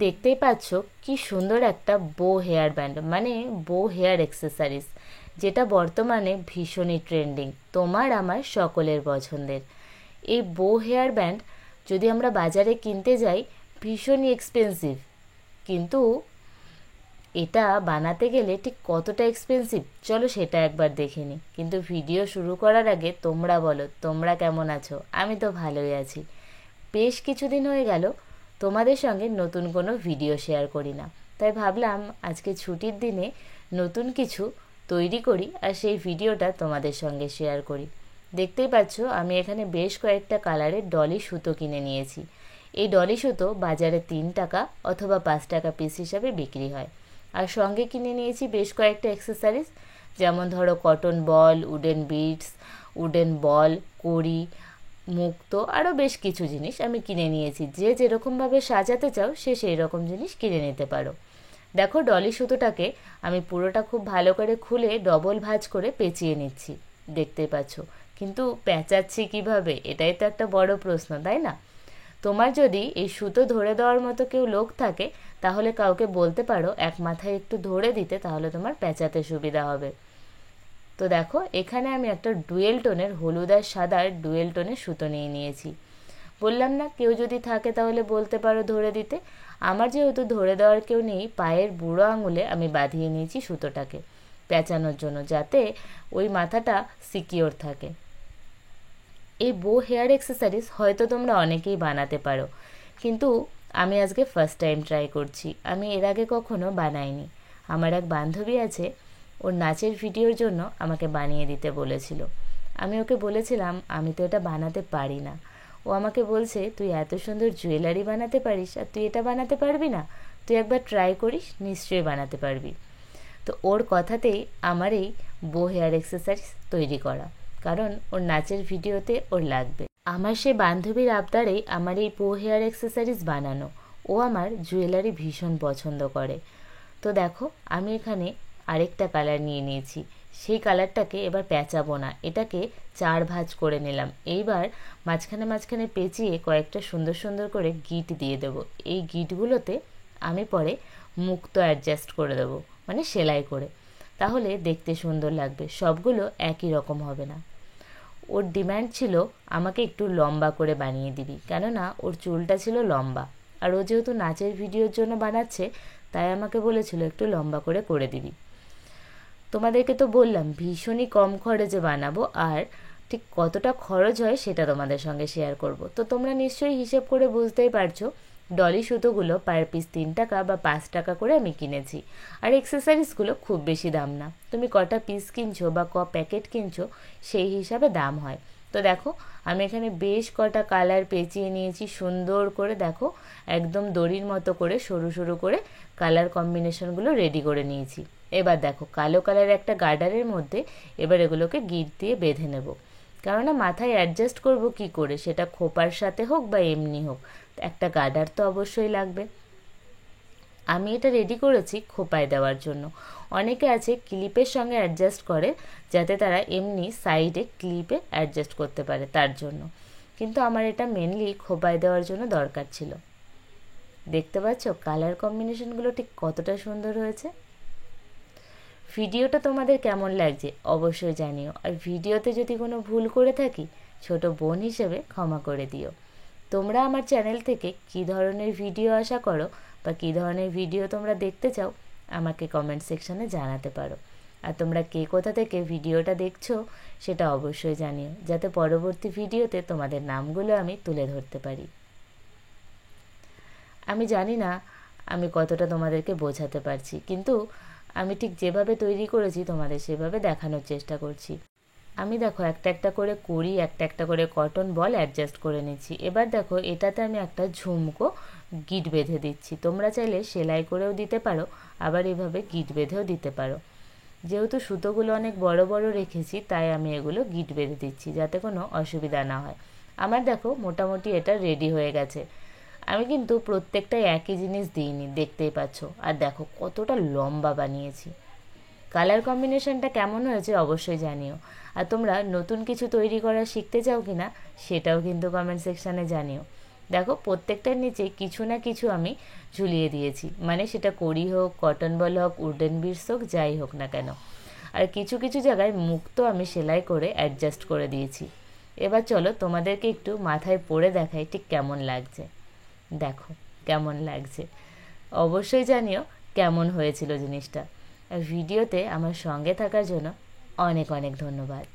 দেখতেই পাচ্ছ কি সুন্দর একটা বো হেয়ার ব্যান্ড, মানে বো হেয়ার অ্যাক্সেসরিজ, যেটা বর্তমানে ভীষণই ট্রেন্ডিং, তোমার আমার সকলের পছন্দের। এই বো হেয়ার ব্যান্ড যদি আমরা বাজারে কিনতে যাই ভীষণই এক্সপেন্সিভ, কিন্তু এটা বানাতে গেলে ঠিক কতটা এক্সপেন্সিভ চলো সেটা একবার দেখে নিই। কিন্তু ভিডিও শুরু করার আগে তোমরা বলো তোমরা কেমন আছো? আমি তো ভালোই আছি। বেশ কিছুদিন হয়ে গেল তোমাদের সঙ্গে নতুন কোনো ভিডিও শেয়ার করি না, তাই ভাবলাম আজকে ছুটির দিনে নতুন কিছু তৈরি করি আর সেই ভিডিওটা তোমাদের সঙ্গে শেয়ার করি। দেখতেই পাচ্ছ আমি এখানে বেশ কয়েকটা কালারের ডলি সুতো কিনে নিয়েছি। এই ডলি সুতো বাজারে 3 টাকা অথবা 5 টাকা পিস হিসাবে বিক্রি হয়। আর সঙ্গে কিনে নিয়েছি বেশ কয়েকটা অ্যাক্সেসরিজ, যেমন ধরো কটন বল, উডেন বিডস, উডেন বল, কড়ি, মুক্তো, আরও বেশ কিছু জিনিস আমি কিনে নিয়েছি। যে যেরকমভাবে সাজাতে চাও সে সেই রকম জিনিস কিনে নিতে পারো। দেখো ডলি সুতোটাকে আমি পুরোটা খুব ভালো করে খুলে ডবল ভাঁজ করে পেঁচিয়ে নিচ্ছি, দেখতেই পাচ্ছ। কিন্তু পেঁচাচ্ছি কিভাবে, এটাই তো একটা বড় প্রশ্ন, তাই না? তোমার যদি এই সুতো ধরে দেওয়ার মতো কেউ লোক থাকে তাহলে কাউকে বলতে পারো এক মাথায় একটু ধরে দিতে, তাহলে তোমার পেঁচাতে সুবিধা হবে। তো দেখো এখানে আমি একটা ডুয়েল টোনের, হলুদ আর সাদার ডুয়েল টোনের সুতো নিয়ে নিয়েছি। বললাম না কেউ যদি থাকে তাহলে বলতে পারো ধরে দিতে। আমার যেহেতু ধরে দেওয়ার কেউ নেই, পায়ের বুড়ো আঙুলে আমি বাঁধিয়ে নিয়েছি সুতোটাকে পেঁচানোর জন্য, যাতে ওই মাথাটা সিকিওর থাকে। এই বো হেয়ার অ্যাক্সেসরিজ হয়তো তোমরা অনেকেই বানাতে পারো, কিন্তু আমি আজকে ফার্স্ট টাইম ট্রাই করছি। আমি এর আগে কখনো বানাইনি। আমার এক বান্ধবী আছে, ওর নাচের ভিডিওর জন্য আমাকে বানিয়ে দিতে বলেছিল। আমি ওকে বলেছিলাম আমি তো এটা বানাতে পারি না। ও আমাকে বলছে তুই এত সুন্দর জুয়েলারি বানাতে পারিস আর তুই এটা বানাতে পারবি না? তুই একবার ট্রাই করিস, নিশ্চয়ই বানাতে পারবি। তো ওর কথাতেই আমার এই বো হেয়ার অ্যাক্সেসরিজ তৈরি করা, কারণ ওর নাচের ভিডিওতে ওর লাগবে। আমার সেই বান্ধবীর আবদারেই আমার এই বো হেয়ার অ্যাক্সেসরিজ বানানো। ও আমার জুয়েলারি ভীষণ পছন্দ করে। তো দেখো আমি এখানে আরেকটা কালার নিয়ে নিয়েছি। সেই কালারটাকে এবার পেঁচাবো না, এটাকে 4 ভাঁজ করে নিলাম। এইবার মাঝখানে মাঝখানে পেঁচিয়ে কয়েকটা সুন্দর সুন্দর করে গিট দিয়ে দেবো। এই গিটগুলোতে আমি পরে মুক্তো অ্যাডজাস্ট করে দেবো, মানে সেলাই করে, তাহলে দেখতে সুন্দর লাগবে। সবগুলো একই রকম হবে না। ওর ডিম্যান্ড ছিল আমাকে একটু লম্বা করে বানিয়ে দিবি, কেননা ওর চুলটা ছিল লম্বা, আর ও যেহেতু নাচের ভিডিওর জন্য বানাচ্ছে তাই আমাকে বলেছিল একটু লম্বা করে করে দিবি। তোমাদেরকে তো বললাম ভীষণই কম খরচে বানাবো, আর ঠিক কতটা খরচ হয় সেটা তোমাদের সঙ্গে শেয়ার করব। তো তোমরা নিশ্চয়ই হিসেব করে বুঝতেই পারছো ডলি সুতোগুলো পার পিস 3 টাকা বা 5 টাকা করে আমি কিনেছি। আর এক্সেসরিজগুলো খুব বেশি দাম না, তুমি কটা পিস কিনছো বা প্যাকেট কিনছো সেই হিসাবে দাম হয়। তো দেখো আমি এখানে বেশ কটা কালার পেঁচিয়ে নিয়েছি সুন্দর করে, দেখো একদম দড়ির মতো করে সরু সরু করে কালার কম্বিনেশনগুলো রেডি করে নিয়েছি। এবার দেখো কালো কালারের একটা গার্ডারের মধ্যে এবার এগুলোকে গিট দিয়ে বেঁধে নেব, কেননা মাথায় অ্যাডজাস্ট করব কি করে, সেটা খোপার সাথে হোক বা এমনি হোক, একটা গার্ডার তো অবশ্যই লাগবে। আমি এটা রেডি করেছি খোপায় দেওয়ার জন্য। অনেকে আছে ক্লিপের সঙ্গে অ্যাডজাস্ট করে, যাতে তারা এমনি সাইডে ক্লিপে অ্যাডজাস্ট করতে পারে তার জন্য, কিন্তু আমার এটা মেনলি খোপায় দেওয়ার জন্য দরকার ছিল। দেখতে পাচ্ছ কালার কম্বিনেশনগুলো ঠিক কতটা সুন্দর হয়েছে। ভিডিওটা তোমাদের কেমন লাগছে অবশ্যই জানিও, আর ভিডিওতে যদি কোনো ভুল করে থাকি ছোট বোন হিসেবে ক্ষমা করে দিও। তোমরা আমার চ্যানেল থেকে কী ধরনের ভিডিও আশা করো বা কী ধরনের ভিডিও তোমরা দেখতে চাও আমাকে কমেন্ট সেকশানে জানাতে পারো। আর তোমরা কে কোথা থেকে ভিডিওটা দেখছো সেটা অবশ্যই জানিও, যাতে পরবর্তী ভিডিওতে তোমাদের নামগুলো আমি তুলে ধরতে পারি। আমি জানি না আমি কতটা তোমাদেরকে বোঝাতে পারছি, কিন্তু আমি ঠিক যেভাবে তৈরি করেছি তোমাদের সেভাবে দেখানোর চেষ্টা করছি। আমি দেখো একটা একটা করে কড়ি, একটা একটা করে কটন বল অ্যাডজাস্ট করে নিচ্ছি। এবার দেখো এটাতে আমি একটা ঝুমকো গিট বেঁধে দিচ্ছি। তোমরা চাইলে সেলাই করেও দিতে পারো, আবার এভাবে গিট বেঁধেও দিতে পারো। যেহেতু সুতোগুলো অনেক বড় বড় রেখেছি তাই আমি এগুলো গিট বেঁধে দিচ্ছি, যাতে কোনো অসুবিধা না হয়। আমার দেখো মোটামুটি এটা রেডি হয়ে গেছে। আমি কিন্তু প্রত্যেকটাই একই জিনিস দিইনি, দেখতেই পাচ্ছ। আর দেখো কতটা লম্বা বানিয়েছি। কালার কম্বিনেশনটা কেমন হয়েছে অবশ্যই জানিও। আর তোমরা নতুন কিছু তৈরি করা শিখতে চাও কি না সেটাও কিন্তু কমেন্ট সেকশানে জানিও। দেখো প্রত্যেকটার নিচে কিছু না কিছু আমি ঝুলিয়ে দিয়েছি, মানে সেটা কড়ি হোক, কটন বল হোক, উডেন বিটস হোক, যাই হোক না কেন। আর কিছু কিছু জায়গায় মুখ তো আমি সেলাই করে অ্যাডজাস্ট করে দিয়েছি। এবার চলো তোমাদেরকে একটু মাথায় পরে দেখাই ঠিক কেমন লাগছে। দেখো কেমন লাগছে, অবশ্যই জানিও কেমন হয়েছিল জিনিসটা। আর ভিডিওতে আমার সঙ্গে থাকার জন্য অনেক অনেক ধন্যবাদ।